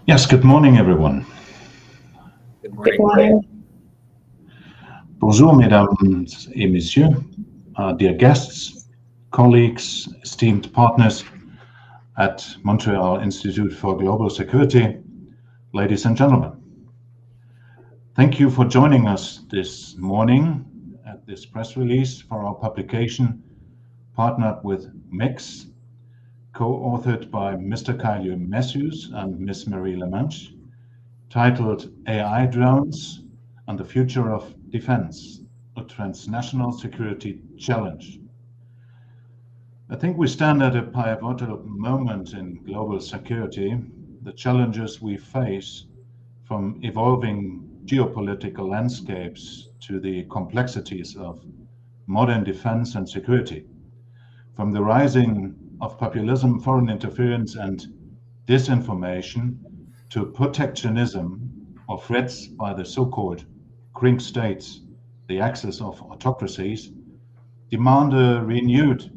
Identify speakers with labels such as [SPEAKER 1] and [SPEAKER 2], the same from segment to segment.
[SPEAKER 1] Yes, good morning, everyone.
[SPEAKER 2] Good morning.
[SPEAKER 1] Bonjour, mesdames et messieurs, dear guests, colleagues, esteemed partners at Montreal Institute for Global Security, ladies and gentlemen. Thank you for joining us this morning at this press release for our publication, partnered with MIGS, co-authored by Mr. Kyle Matthews and Ms. Marie Lemanche, titled AI Drones and the Future of Defense, a Transnational Security Challenge. I think we stand at a pivotal moment in global security. The challenges we face, from evolving geopolitical landscapes to the complexities of modern defense and security, from the rising of populism, foreign interference, and disinformation to protectionism or threats by the so-called Krink states, the axis of autocracies, demand a renewed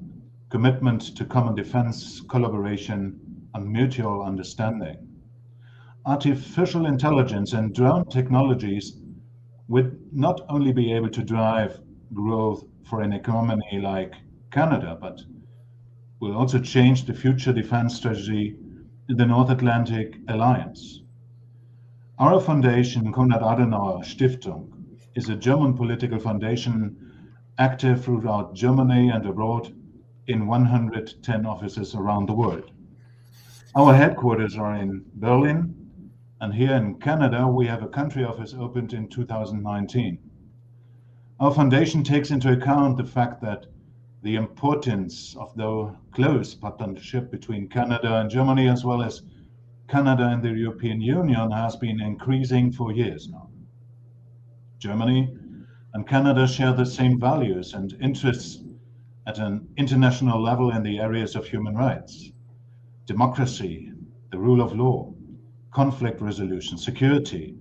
[SPEAKER 1] commitment to common defense, collaboration, and mutual understanding. Artificial intelligence and drone technologies would not only be able to drive growth for an economy like Canada, but will also change the future defense strategy in the North Atlantic Alliance. Our foundation, Konrad Adenauer Stiftung, is a German political foundation active throughout Germany and abroad in 110 offices around the world. Our headquarters are in Berlin, and here in Canada, we have a country office opened in 2019. Our foundation takes into account the fact that the importance of the close partnership between Canada and Germany, as well as Canada and the European Union, has been increasing for years now. Germany and Canada share the same values and interests at an international level in the areas of human rights, democracy, the rule of law, conflict resolution, security,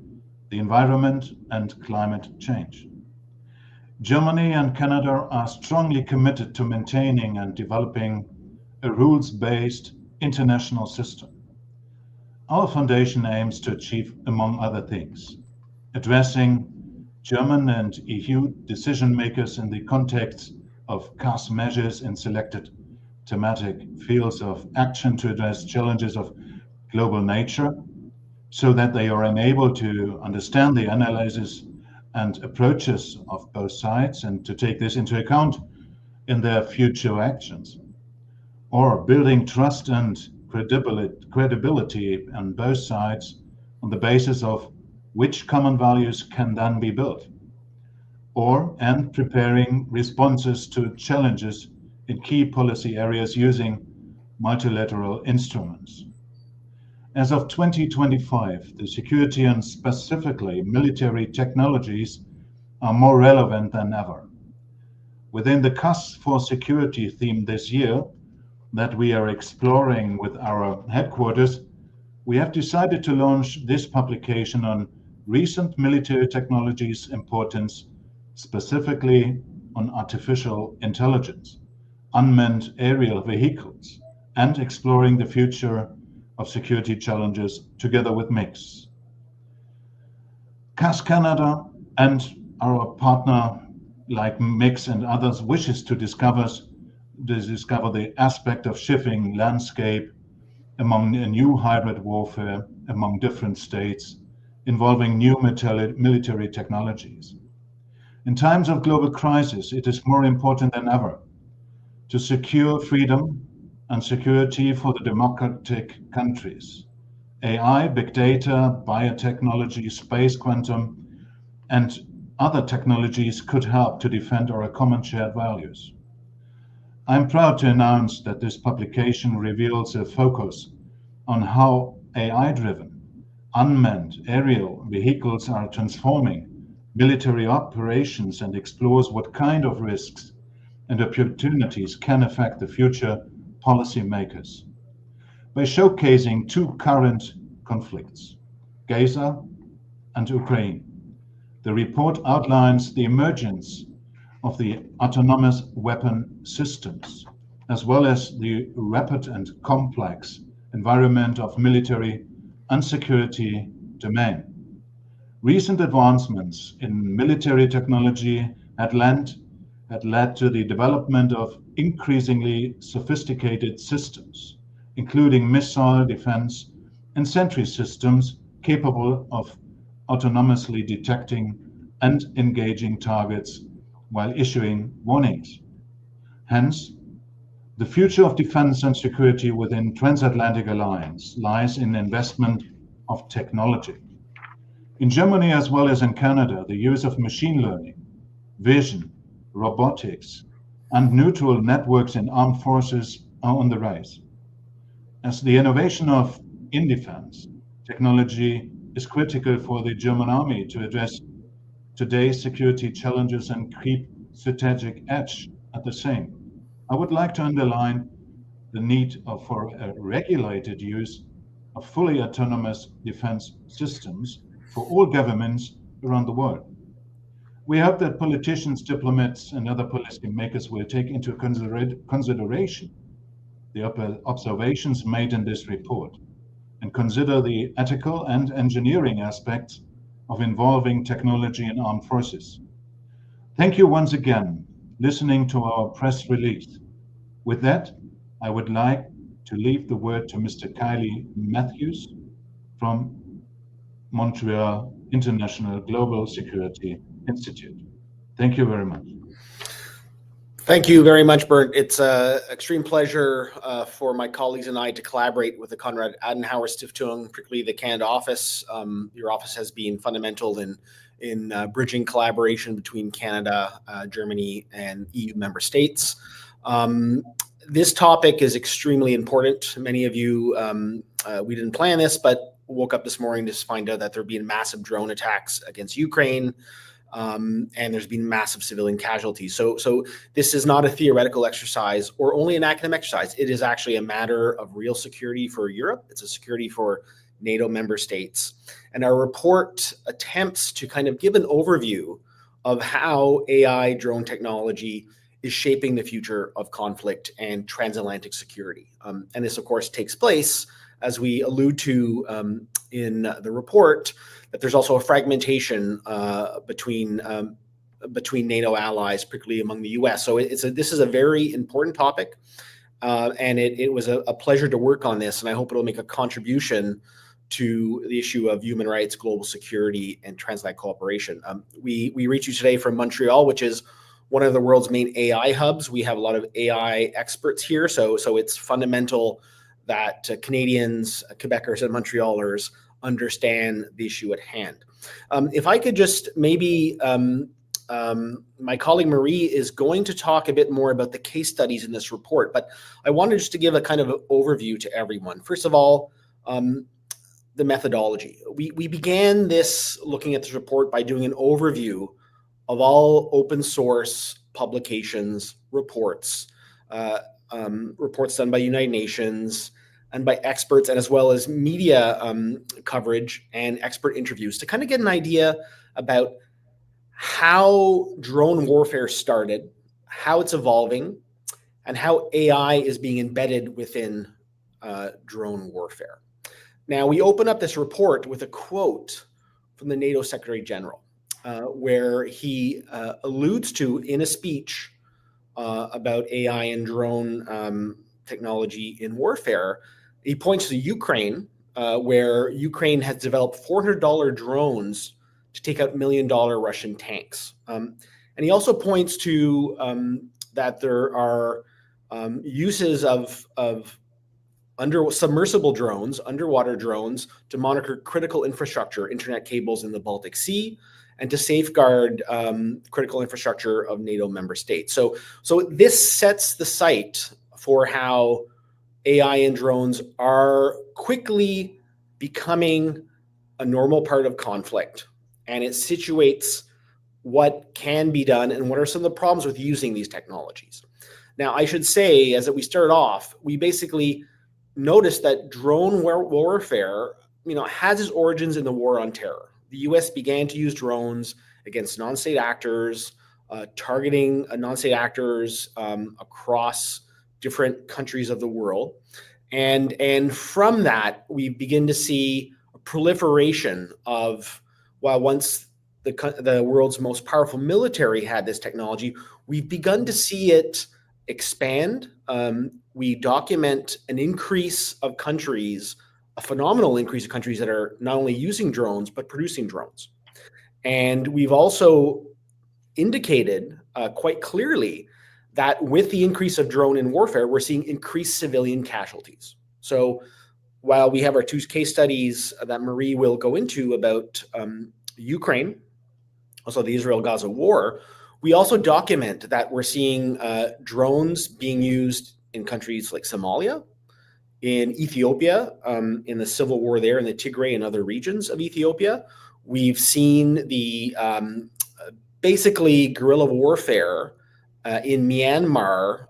[SPEAKER 1] the environment, and climate change. Germany and Canada are strongly committed to maintaining and developing a rules-based international system. Our foundation aims to achieve, among other things, addressing German and EU decision makers in the context of KAS measures in selected thematic fields of action to address challenges of global nature, so that they are enabled to understand the analysis and approaches of both sides and to take this into account in their future actions, or building trust and credibility on both sides on the basis of which common values can then be built, and preparing responses to challenges in key policy areas using multilateral instruments. As of 2025, the security and specifically military technologies are more relevant than ever. Within the KAS for Security theme this year that we are exploring with our headquarters, we have decided to launch this publication on recent military technologies' importance, specifically on artificial intelligence, unmanned aerial vehicles, and exploring the future of security challenges together with MIGS. KAS Canada and our partner like MIGS and others wishes to discover the aspect of shifting landscape among a new hybrid warfare among different states involving new military technologies. In times of global crisis, it is more important than ever to secure freedom and security for the democratic countries. AI, big data, biotechnology, space, quantum, and other technologies could help to defend our common shared values. I'm proud to announce that this publication reveals a focus on how AI-driven, unmanned aerial vehicles are transforming military operations and explores what kind of risks and opportunities can affect the future policymakers. By showcasing two current conflicts, Gaza and Ukraine, the report outlines the emergence of the autonomous weapon systems, as well as the rapid and complex environment of military and security domain. Recent advancements in military technology had led to the development of increasingly sophisticated systems, including missile defense and sentry systems capable of autonomously detecting and engaging targets while issuing warnings. Hence, the future of defense and security within transatlantic alliance lies in investment of technology. In Germany as well as in Canada, the use of machine learning, vision, robotics, and neutral networks in armed forces are on the rise. As the innovation of in defense technology is critical for the German army to address today's security challenges and keep strategic edge at the same. I would like to underline the need for a regulated use of fully autonomous defense systems for all governments around the world. We hope that politicians, diplomats, and other policymakers will take into consideration the observations made in this report and consider the ethical and engineering aspects of involving technology in armed forces. Thank you once again listening to our press release. With that, I would like to leave the word to Mr. Kylie Matthews from Montreal International Global Security Institute. Thank you very much.
[SPEAKER 3] Thank you very much, Bernd. It's an extreme pleasure for my colleagues and I to collaborate with the Konrad Adenauer Stiftung, particularly the Canada office. Your office has been fundamental in bridging collaboration between Canada, Germany, and EU member states. This topic is extremely important. Many of you, we didn't plan this, but woke up this morning to find out that there have been massive drone attacks against Ukraine. And there's been massive civilian casualties. So this is not a theoretical exercise or only an academic exercise. It is actually a matter of real security for Europe. It's a security for NATO member states. And our report attempts to kind of give an overview of how AI drone technology is shaping the future of conflict and transatlantic security. And this, of course, takes place, as we allude to in the report, that there's also a fragmentation between NATO allies, particularly among the US. So this is a very important topic, and it was a pleasure to work on this, and I hope it'll make a contribution to the issue of human rights, global security, and transatlantic cooperation. We reach you today from Montreal, which is one of the world's main AI hubs. We have a lot of AI experts here, so it's fundamental that Canadians, Quebecers, and Montrealers understand the issue at hand. If I could just maybe, my colleague Marie is going to talk a bit more about the case studies in this report, but I wanted just to give a kind of an overview to everyone. First of all, the methodology. We began this looking at this report by doing an overview of all open source publications, reports, reports done by United Nations and by experts, and as well as media coverage and expert interviews to kind of get an idea about how drone warfare started, how it's evolving, and how AI is being embedded within drone warfare. Now, we open up this report with a quote from the NATO Secretary General, where he alludes to, in a speech about AI and drone technology in warfare, he points to Ukraine, where Ukraine has developed $400 drones to take out $1 million Russian tanks. And he also points to that there are uses of submersible drones, underwater drones, to monitor critical infrastructure, internet cables in the Baltic Sea, and to safeguard critical infrastructure of NATO member states. So this sets the site for how AI and drones are quickly becoming a normal part of conflict. And it situates what can be done and what are some of the problems with using these technologies. Now, I should say, as we start off, we basically noticed that drone warfare, has its origins in the war on terror. The U.S. began to use drones against non-state actors, targeting non-state actors across different countries of the world. And from that, we begin to see a proliferation of, while once the world's most powerful military had this technology, we've begun to see it expand. We document an increase of countries, a phenomenal increase of countries that are not only using drones, but producing drones. And we've also indicated quite clearly that with the increase of drone in warfare, we're seeing increased civilian casualties. So while we have our 2 case studies that Marie will go into about Ukraine, also the Israel-Gaza war, we also document that we're seeing drones being used in countries like Somalia, in Ethiopia, in the civil war there in the Tigray and other regions of Ethiopia. We've seen the basically guerrilla warfare in Myanmar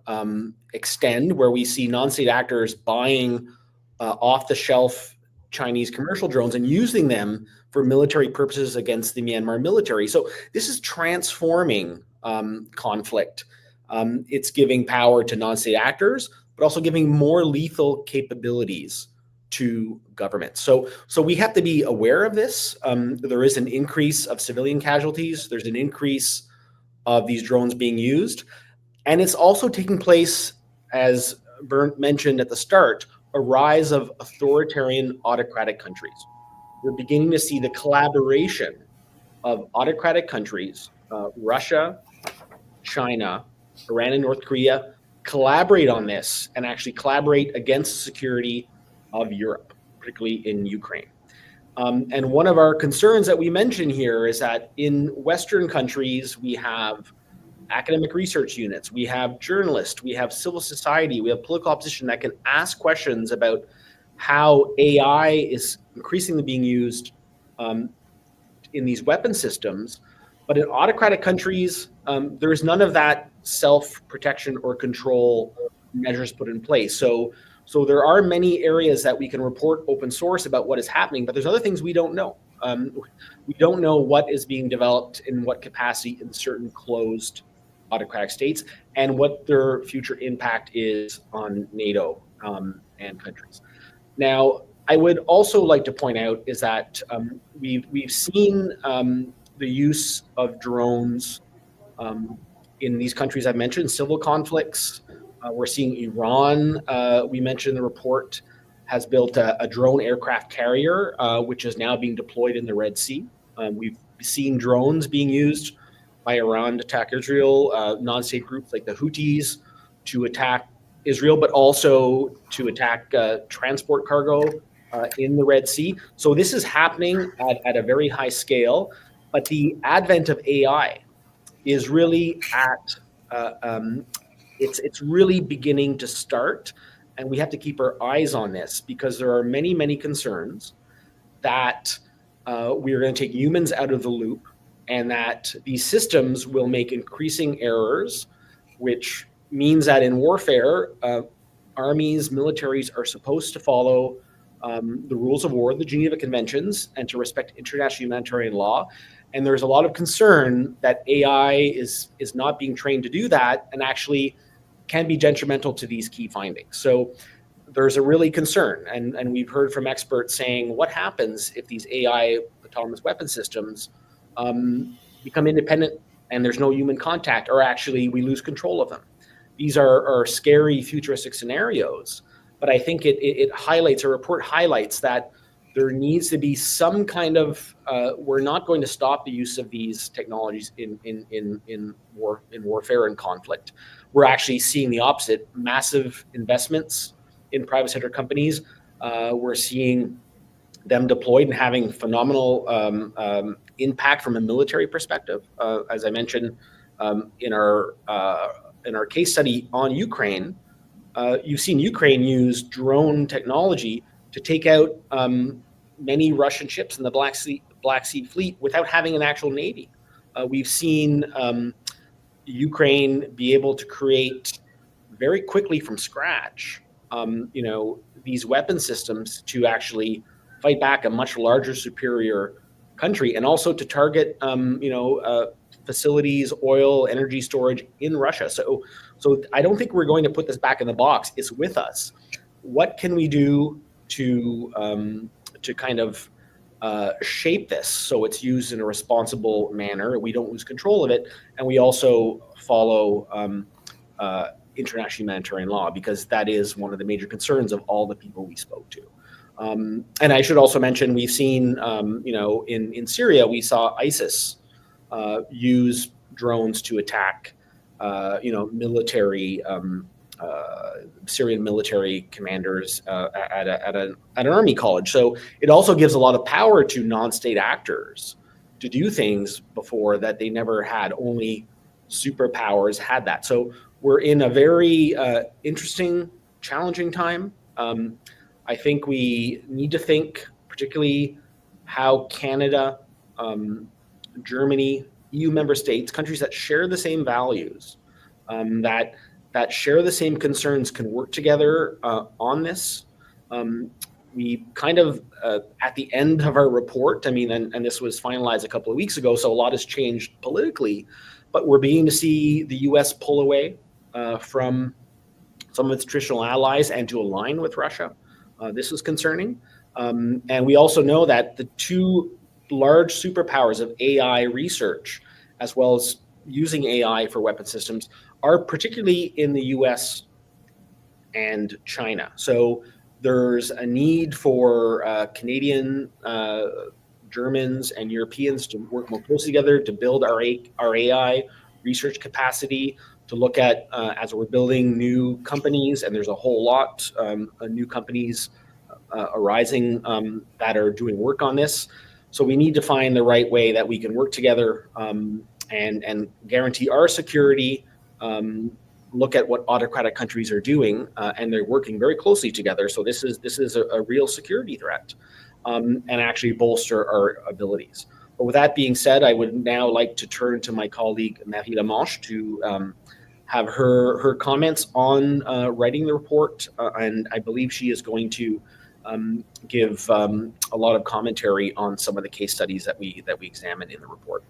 [SPEAKER 3] extend, where we see non-state actors buying off-the-shelf Chinese commercial drones and using them for military purposes against the Myanmar military. So this is transforming conflict. It's giving power to non-state actors, but also giving more lethal capabilities to governments. So we have to be aware of this. There is an increase of civilian casualties. There's an increase of these drones being used. And it's also taking place, as Bernd mentioned at the start, a rise of authoritarian autocratic countries. We're beginning to see the collaboration of autocratic countries, Russia, China, Iran, and North Korea, collaborate on this and actually collaborate against the security of Europe, particularly in Ukraine. And one of our concerns that we mention here is that in Western countries, we have academic research units, we have journalists, we have civil society, we have political opposition that can ask questions about how AI is increasingly being used in these weapon systems. But in autocratic countries, there's none of that self-protection or control measures put in place. So there are many areas that we can report open source about what is happening, but there's other things we don't know. We don't know what is being developed in what capacity in certain closed autocratic states and what their future impact is on NATO and countries. Now, I would also like to point out is that we've seen the use of drones in these countries I've mentioned, civil conflicts. We're seeing Iran, we mentioned in the report, has built a drone aircraft carrier, which is now being deployed in the Red Sea. We've seen drones being used by Iran to attack Israel, non-state groups like the Houthis to attack Israel, but also to attack transport cargo in the Red Sea. So this is happening at a very high scale, but the advent of AI is really it's really beginning to start, and we have to keep our eyes on this because there are many, many concerns that we are going to take humans out of the loop and that these systems will make increasing errors, which means that in warfare, armies, militaries are supposed to follow the rules of war, the Geneva Conventions, and to respect international humanitarian law. And there's a lot of concern that AI is not being trained to do that and actually can be detrimental to these key findings. So there's a really concern. And we've heard from experts saying, what happens if these AI autonomous weapon systems become independent and there's no human contact, or actually we lose control of them? These are scary futuristic scenarios. But I think it highlights, a report highlights that there needs to be some kind of, we're not going to stop the use of these technologies in warfare and conflict. We're actually seeing the opposite, massive investments in private sector companies. We're seeing them deployed and having phenomenal impact from a military perspective. As I mentioned in our case study on Ukraine, you've seen Ukraine use drone technology to take out many Russian ships in the Black Sea Fleet without having an actual navy. we've seen Ukraine be able to create very quickly from scratch, these weapon systems to actually fight back a much larger, superior country, and also to target, facilities, oil, energy storage in Russia. So I don't think we're going to put this back in the box. It's with us. What can we do to kind of shape this so it's used in a responsible manner? We don't lose control of it, and we also follow international humanitarian law, because that is one of the major concerns of all the people we spoke to. And I should also mention, we've seen, in Syria, we saw ISIS use drones to attack, military, Syrian military commanders at an army college. So it also gives a lot of power to non-state actors to do things before that they never had. Only superpowers had that. So we're in a very interesting, challenging time. I think we need to think particularly how Canada, Germany, EU member states, countries that share the same values, that share the same concerns, can work together on this. We kind of, at the end of our report, and this was finalized a couple of weeks ago, so a lot has changed politically, but we're beginning to see the US pull away from some of its traditional allies and to align with Russia. This is concerning. And we also know that the two large superpowers of AI research, as well as using AI for weapon systems, are particularly in the US and China. So there's a need for Canadian, Germans, and Europeans to work more closely together to build our AI research capacity, to look at, as we're building new companies, and there's a whole lot of new companies arising that are doing work on this. So we need to find the right way that we can work together and guarantee our security, look at what autocratic countries are doing, and they're working very closely together. So this is a real security threat, and actually bolster our abilities. But with that being said, I would now like to turn to my colleague Marie Lamanche to have her comments on writing the report, and I believe she is going to give a lot of commentary on some of the case studies that we examined in the report.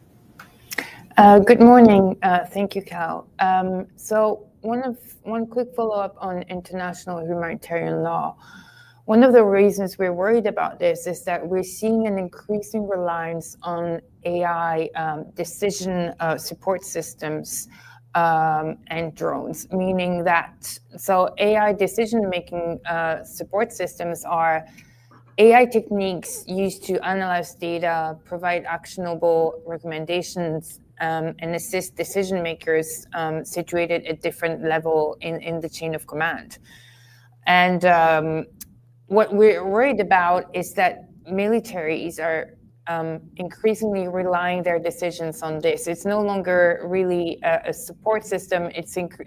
[SPEAKER 4] Good morning. Thank you, Cal. So one quick follow-up on international humanitarian law. One of the reasons we're worried about this is that we're seeing an increasing reliance on AI decision support systems and drones, meaning that, so AI decision-making support systems are AI techniques used to analyze data, provide actionable recommendations, and assist decision makers situated at different level in the chain of command. And what we're worried about is that militaries are increasingly relying their decisions on this. It's no longer really a support system.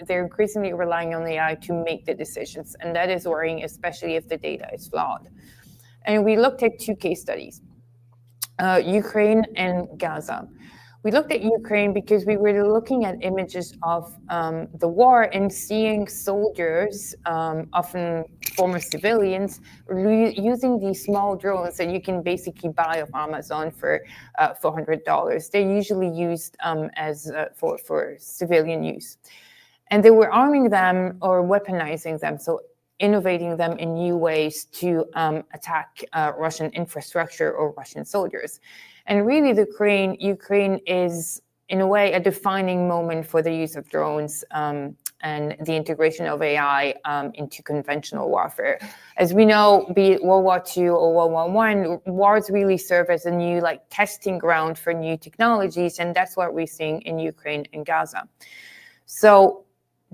[SPEAKER 4] They're increasingly relying on AI to make the decisions, and that is worrying, especially if the data is flawed. And we looked at two case studies, Ukraine and Gaza. We looked at Ukraine because we were looking at images of the war and seeing soldiers, often former civilians, using these small drones that you can basically buy off Amazon for $400. They're usually used for civilian use. And they were arming them or weaponizing them, so innovating them in new ways to attack Russian infrastructure or Russian soldiers. And really, Ukraine is, in a way, a defining moment for the use of drones and the integration of AI into conventional warfare. As we know, be it World War II or World War I, wars really serve as a new testing ground for new technologies, and that's what we're seeing in Ukraine and Gaza. So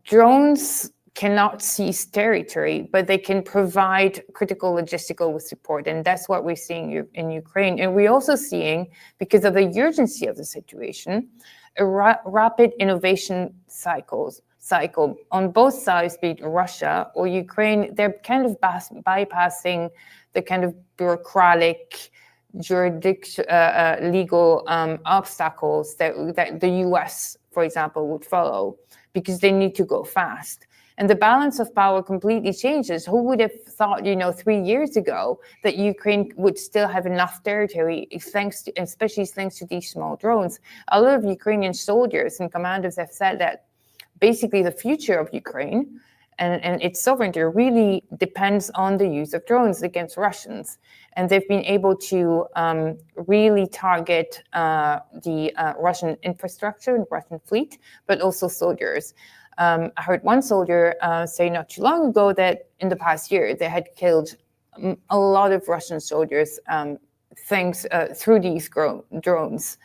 [SPEAKER 4] drones cannot seize territory, but they can provide critical logistical support. And that's what we're seeing in Ukraine. And we're also seeing, because of the urgency of the situation, a rapid innovation cycle on both sides, be it Russia or Ukraine. They're kind of bypassing the kind of bureaucratic legal obstacles that the US, for example, would follow, because they need to go fast. And the balance of power completely changes. Who would have thought, 3 years ago, that Ukraine would still have enough territory, especially thanks to these small drones? A lot of Ukrainian soldiers and commanders have said that basically the future of Ukraine and its sovereignty really depends on the use of drones against Russians. And they've been able to really target the Russian infrastructure and Russian fleet, but also soldiers. I heard one soldier say not too long ago that in the past year they had killed a lot of Russian soldiers through these drones.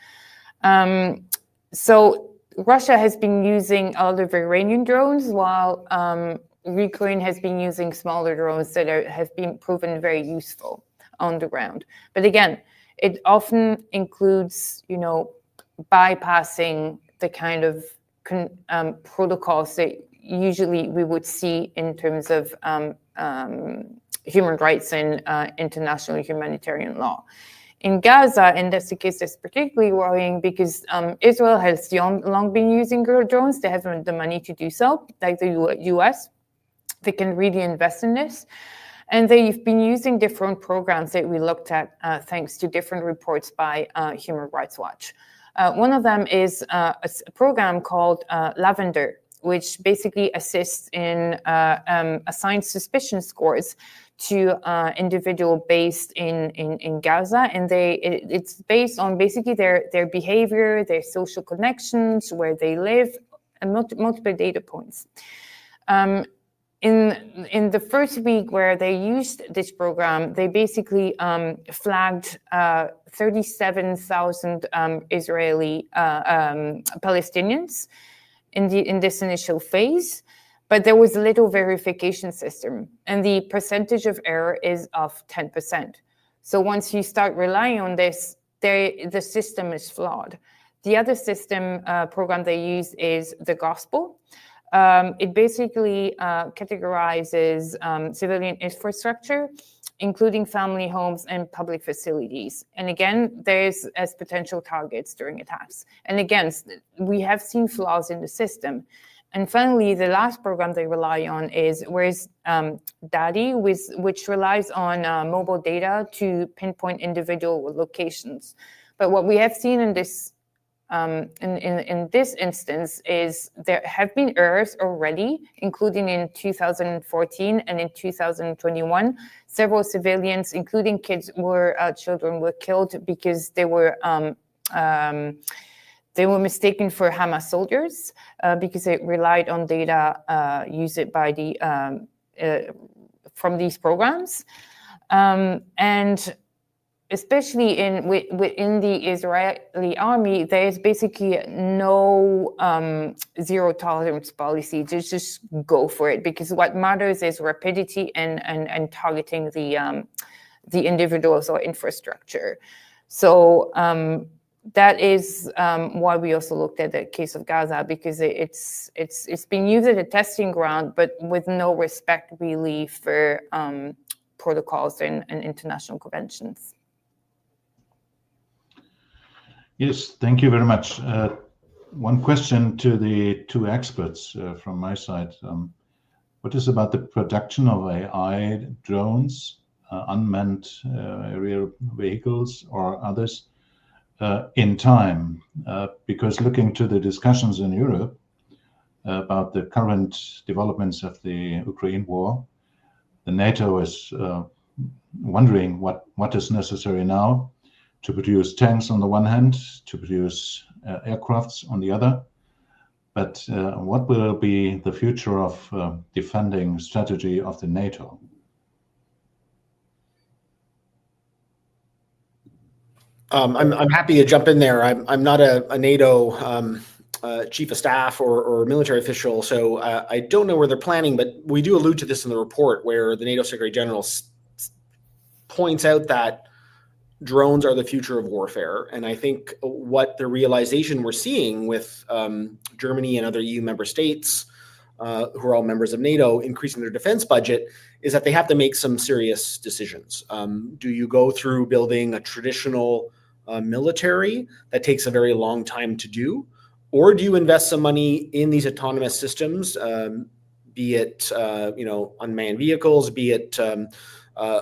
[SPEAKER 4] So Russia has been using a lot of Iranian drones, while Ukraine has been using smaller drones that have been proven very useful on the ground. But again, it often includes, bypassing the kind of protocols that usually we would see in terms of human rights and international humanitarian law. In Gaza, and that's the case that's particularly worrying, because Israel has long been using drones. They have the money to do so, like the US. They can really invest in this. And they've been using different programs that we looked at thanks to different reports by Human Rights Watch. One of them is a program called Lavender, which basically assists in assigned suspicion scores to individual based in Gaza, and it's based on basically their behavior, their social connections, where they live, and multiple data points. In the first week where they used this program, they basically flagged 37,000 Israeli Palestinians in this initial phase, but there was little verification system, and the percentage of error is of 10%. So once you start relying on this, the system is flawed. The other system program they use is the Gospel. It basically categorizes civilian infrastructure, including family homes and public facilities. And again, there's as potential targets during attacks. And again, we have seen flaws in the system. And finally, the last program they rely on is Daddy, which relies on mobile data to pinpoint individual locations. But what we have seen in this instance is there have been errors already, including in 2014 and in 2021. Several civilians, including children, were killed because they were mistaken for Hamas soldiers because it relied on data used by from these programs, and especially within the Israeli army, there is basically no zero tolerance policy. Just go for it, because what matters is rapidity and targeting the individuals or infrastructure. So that is why we also looked at the case of Gaza, because it's being used as a testing ground, but with no respect really for protocols and international conventions.
[SPEAKER 1] Yes, thank you very much. One question to the two experts from my side. What is about the production of AI drones, unmanned aerial vehicles or others in time? Because looking to the discussions in Europe about the current developments of the Ukraine war, the NATO is wondering what is necessary now to produce tanks on the one hand, to produce aircrafts on the other. But what will be the future of defending strategy of the NATO?
[SPEAKER 3] I'm happy to jump in there. I'm not a NATO chief of staff or military official, so I don't know where they're planning, but we do allude to this in the report where the NATO Secretary General points out that drones are the future of warfare. And I think what the realization we're seeing with Germany and other EU member states who are all members of NATO, increasing their defense budget, is that they have to make some serious decisions. Do you go through building a traditional military that takes a very long time to do? Or do you invest some money in these autonomous systems, be it unmanned vehicles, be it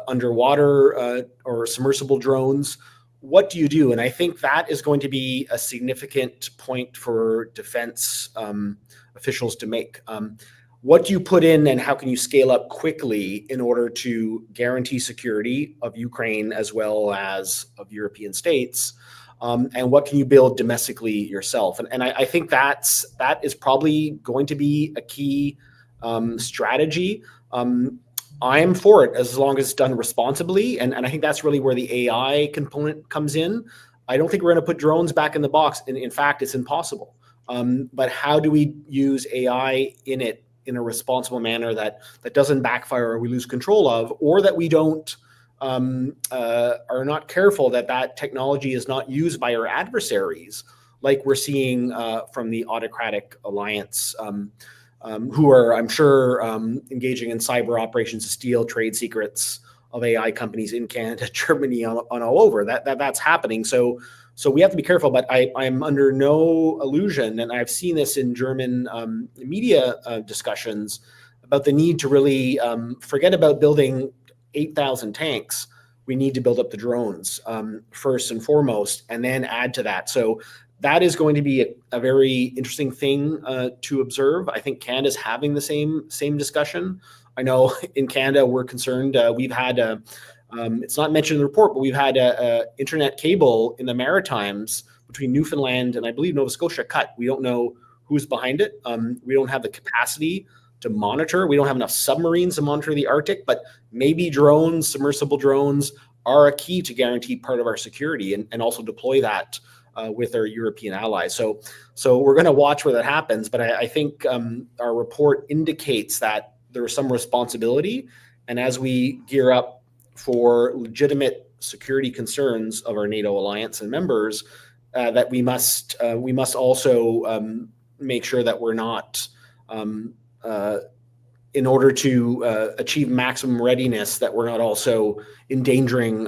[SPEAKER 3] underwater or submersible drones? What do you do? And I think that is going to be a significant point for defense officials to make. What do you put in, and how can you scale up quickly in order to guarantee security of Ukraine as well as of European states? And what can you build domestically yourself? And I think that is probably going to be a key strategy. I'm for it as long as it's done responsibly. And I think that's really where the AI component comes in. I don't think we're going to put drones back in the box. In fact, it's impossible. But how do we use AI in a responsible manner that doesn't backfire or we lose control of, or that we don't are not careful that technology is not used by our adversaries, like we're seeing from the autocratic alliance, who are, I'm sure, engaging in cyber operations to steal trade secrets of AI companies in Canada, Germany, on all over. That's happening. So we have to be careful. But I'm under no illusion, and I've seen this in German media discussions about the need to really forget about building 8,000 tanks. We need to build up the drones first and foremost, and then add to that. So that is going to be a very interesting thing to observe. I think Canada's having the same discussion. I know in Canada we're concerned. We've had it's not mentioned in the report, but we've had a internet cable in the Maritimes between Newfoundland and I believe Nova Scotia cut. We don't know who's behind it. We don't have the capacity to monitor. We don't have enough submarines to monitor the Arctic, but maybe drones, submersible drones, are a key to guarantee part of our security and also deploy that with our European allies. So we're going to watch where that happens. But I think our report indicates that there is some responsibility. And as we gear up for legitimate security concerns of our NATO alliance and members, that we must also make sure that we're not, in order to achieve maximum readiness, that we're not also endangering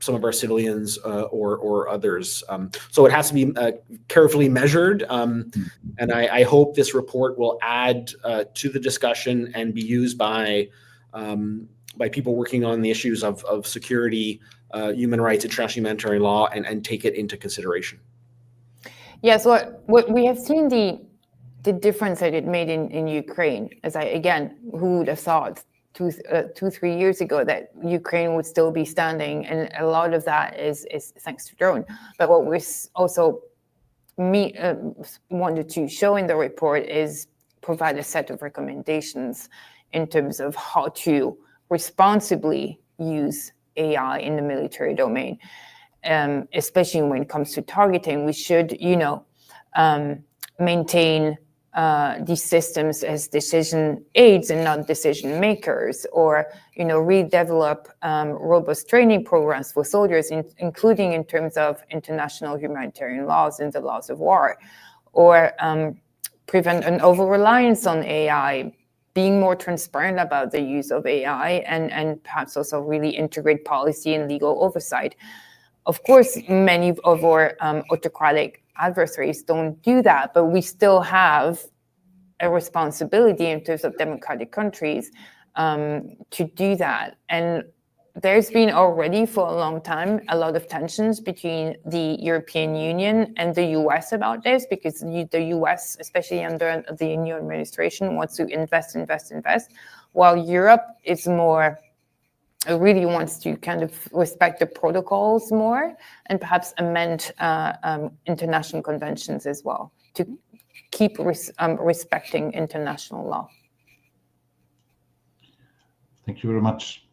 [SPEAKER 3] some of our civilians or others. So it has to be carefully measured. And I hope this report will add to the discussion and be used by people working on the issues of security, human rights, international humanitarian law, and take it into consideration.
[SPEAKER 4] Yes, what we have seen the difference that it made in Ukraine, who would have thought 2-3 years ago that Ukraine would still be standing, and a lot of that is thanks to drone. But what we also wanted to show in the report is provide a set of recommendations in terms of how to responsibly use AI in the military domain, especially when it comes to targeting. We should, maintain these systems as decision aids and not decision makers, or redevelop robust training programs for soldiers, including in terms of international humanitarian laws and the laws of war, or prevent an over-reliance on AI, being more transparent about the use of AI, and perhaps also really integrate policy and legal oversight. Of course, many of our autocratic adversaries don't do that, but we still have a responsibility in terms of democratic countries to do that. And there's been already for a long time a lot of tensions between the European Union and the US about this, because the US, especially under the new administration, wants to invest, while Europe is more, really wants to kind of respect the protocols more and perhaps amend international conventions as well to keep respecting international law.
[SPEAKER 1] Thank you very much.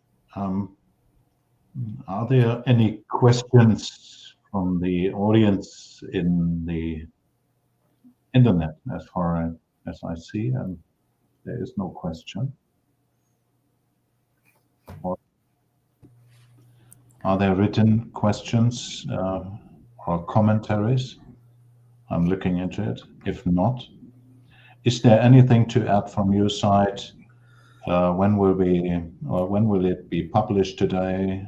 [SPEAKER 1] Are there any questions from the audience in the internet? As far as I see, there is no question. Are there written questions or commentaries? I'm looking into it. If not, Is there anything to add from your side? When will it be published today?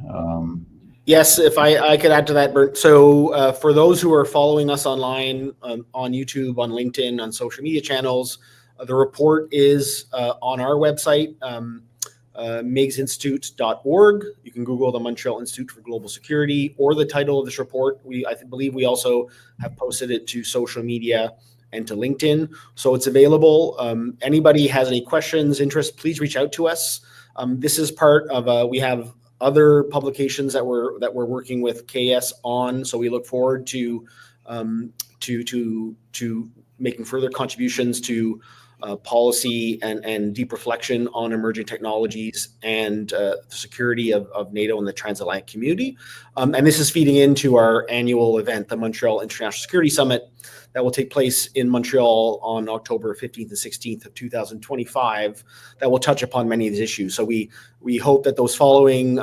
[SPEAKER 3] Yes, if I could add to that, Bert. So for those who are following us online, on YouTube, on LinkedIn, on social media channels, the report is on our website, MIGSinstitute.org. You can Google the Montreal Institute for Global Security or the title of this report. I believe we also have posted it to social media and to LinkedIn. So it's available. Anybody has any questions, interest, please reach out to us. This is part of we have other publications that we're working with KAS on. So we look forward to making further contributions to policy and deep reflection on emerging technologies and the security of NATO and the transatlantic community. And this is feeding into our annual event, the Montreal International Security Summit, that will take place in Montreal on October 15th and 16th of 2025, that will touch upon many of these issues. So we hope that those following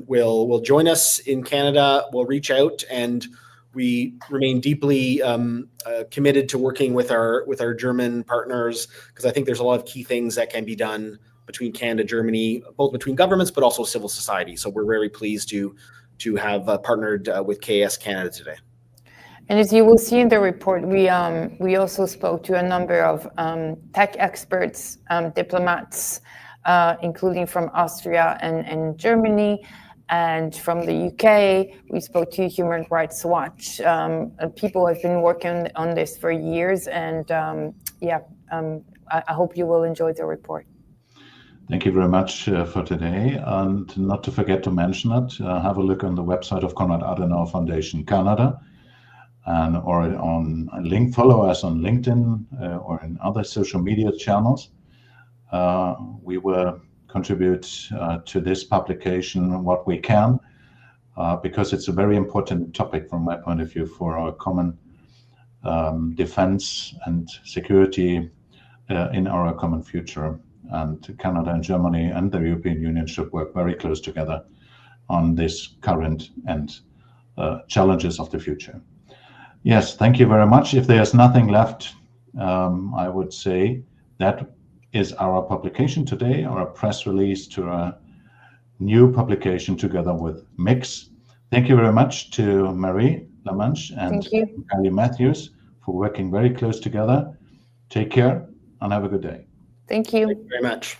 [SPEAKER 3] will join us in Canada, will reach out, and we remain deeply committed to working with our German partners, because I think there's a lot of key things that can be done between Canada, Germany, both between governments, but also civil society. So we're very pleased to have partnered with KAS Canada today.
[SPEAKER 4] And as you will see in the report, we also spoke to a number of tech experts, diplomats, including from Austria and Germany, and from the UK. We spoke to Human Rights Watch. People have been working on this for years, and I hope you will enjoy the report.
[SPEAKER 1] Thank you very much for today. And not to forget to mention it, have a look on the website of Konrad Adenauer Foundation Canada, or on a link, follow us on LinkedIn or in other social media channels. We will contribute to this publication what we can, because it's a very important topic from my point of view for our common defense and security in our common future. And Canada and Germany and the European Union should work very close together on this current and challenges of the future. Yes, thank you very much. If there's nothing left, I would say that is our publication today, our press release to a new publication together with MIGS. Thank you very much to Marie Lamanche and Ali Matthews for working very close together. Take care and have a good day.
[SPEAKER 4] Thank you.
[SPEAKER 3] Thank you very much.